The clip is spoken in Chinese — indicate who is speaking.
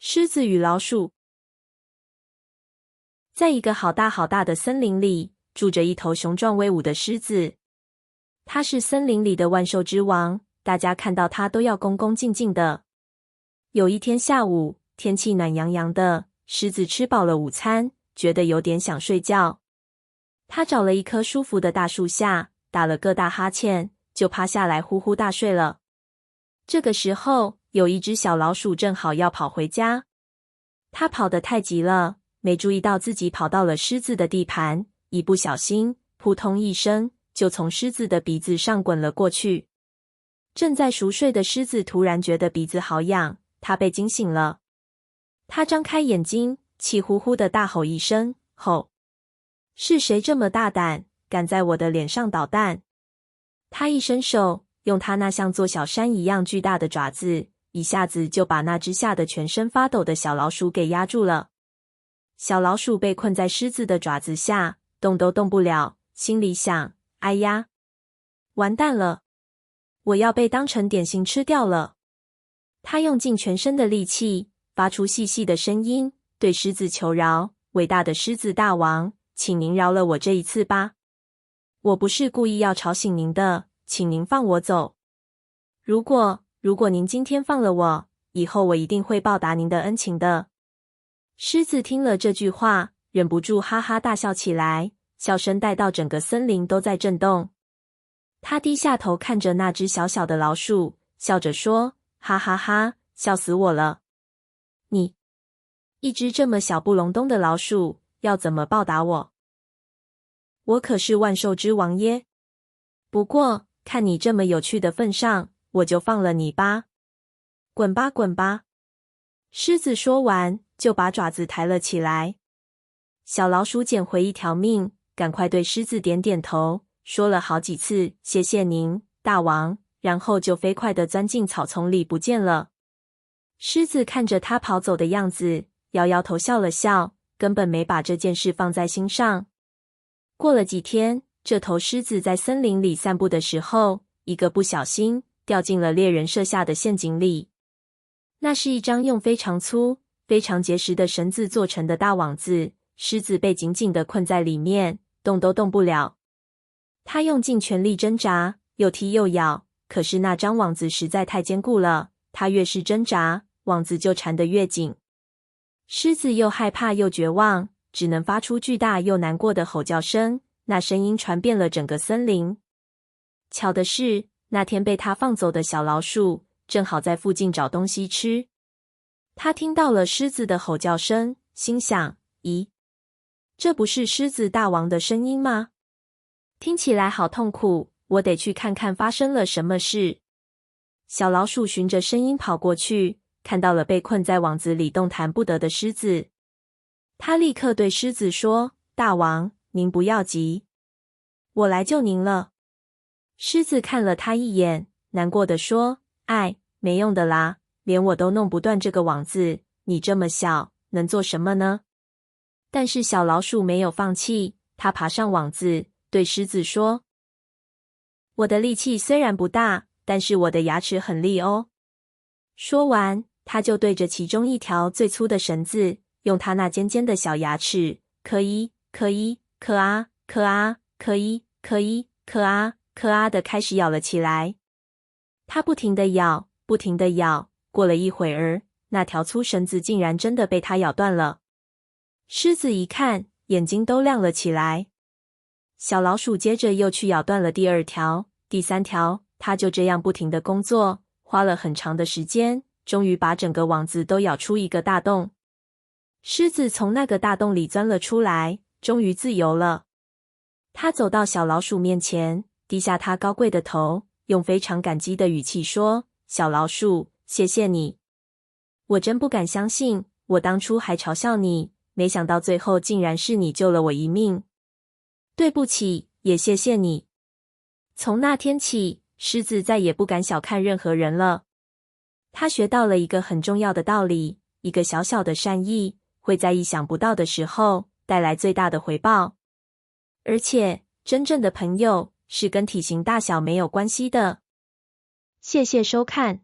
Speaker 1: 狮子与老鼠。在一个好大好大的森林里，住着一头雄壮威武的狮子。它是森林里的万兽之王，大家看到它都要恭恭敬敬的。有一天下午，天气暖洋洋的，狮子吃饱了午餐，觉得有点想睡觉。它找了一棵舒服的大树下，打了个大哈欠，就趴下来呼呼大睡了。这个时候，有一只小老鼠正好要跑回家。它跑得太急了，没注意到自己跑到了狮子的地盘，一不小心，扑通一声，就从狮子的鼻子上滚了过去。正在熟睡的狮子突然觉得鼻子好痒，它被惊醒了。它张开眼睛，气呼呼地大吼一声：“吼！是谁这么大胆，敢在我的脸上捣蛋？”它一伸手，用它那像座小山一样巨大的爪子，一下子就把那只吓得全身发抖的小老鼠给压住了。小老鼠被困在狮子的爪子下，动都动不了，心里想：哎呀，完蛋了，我要被当成点心吃掉了。它用尽全身的力气，发出细细的声音，对狮子求饶：伟大的狮子大王，请您饶了我这一次吧。我不是故意要吵醒您的，请您放我走。如果您今天放了我，以后我一定会报答您的恩情的。狮子听了这句话，忍不住哈哈大笑起来，笑声带到整个森林都在震动。他低下头看着那只小小的老鼠，笑着说：哈哈哈，笑死我了。你，一只这么小不隆咚的老鼠，要怎么报答我？我可是万兽之王耶！不过，看你这么有趣的份上，我就放了你吧。滚吧，滚吧！狮子说完，就把爪子抬了起来。小老鼠捡回一条命，赶快对狮子点点头，说了好几次谢谢您，大王，然后就飞快地钻进草丛里不见了。狮子看着它跑走的样子，摇摇头笑了笑，根本没把这件事放在心上。过了几天，这头狮子在森林里散步的时候，一个不小心掉进了猎人设下的陷阱里。那是一张用非常粗、非常结实的绳子做成的大网子，狮子被紧紧地困在里面，动都动不了。它用尽全力挣扎，又踢又咬，可是那张网子实在太坚固了，它越是挣扎，网子就缠得越紧。狮子又害怕又绝望，只能发出巨大又难过的吼叫声，那声音传遍了整个森林。巧的是，那天被它放走的小老鼠正好在附近找东西吃。它听到了狮子的吼叫声，心想：咦，这不是狮子大王的声音吗？听起来好痛苦，我得去看看发生了什么事。小老鼠循着声音跑过去，看到了被困在网子里动弹不得的狮子。他立刻对狮子说：大王，您不要急，我来救您了。狮子看了他一眼，难过地说：哎，没用的啦，连我都弄不断这个网子，你这么小，能做什么呢？但是小老鼠没有放弃，它爬上网子，对狮子说：我的力气虽然不大，但是我的牙齿很利哦。说完，它就对着其中一条最粗的绳子，用它那尖尖的小牙齿，磕一磕一磕啊磕啊磕一磕一磕啊磕啊的开始咬了起来。它不停地咬，不停地咬，过了一会儿，那条粗绳子竟然真的被它咬断了。狮子一看，眼睛都亮了起来。小老鼠接着又去咬断了第二条、第三条，它就这样不停地工作，花了很长的时间，终于把整个网子都咬出一个大洞。狮子从那个大洞里钻了出来，终于自由了。它走到小老鼠面前，低下它高贵的头，用非常感激的语气说：小老鼠，谢谢你。我真不敢相信，我当初还嘲笑你，没想到最后竟然是你救了我一命。对不起，也谢谢你。从那天起，狮子再也不敢小看任何人了。他学到了一个很重要的道理，一个小小的善意，会在意想不到的时候带来最大的回报。而且，真正的朋友是跟体型大小没有关系的。谢谢收看。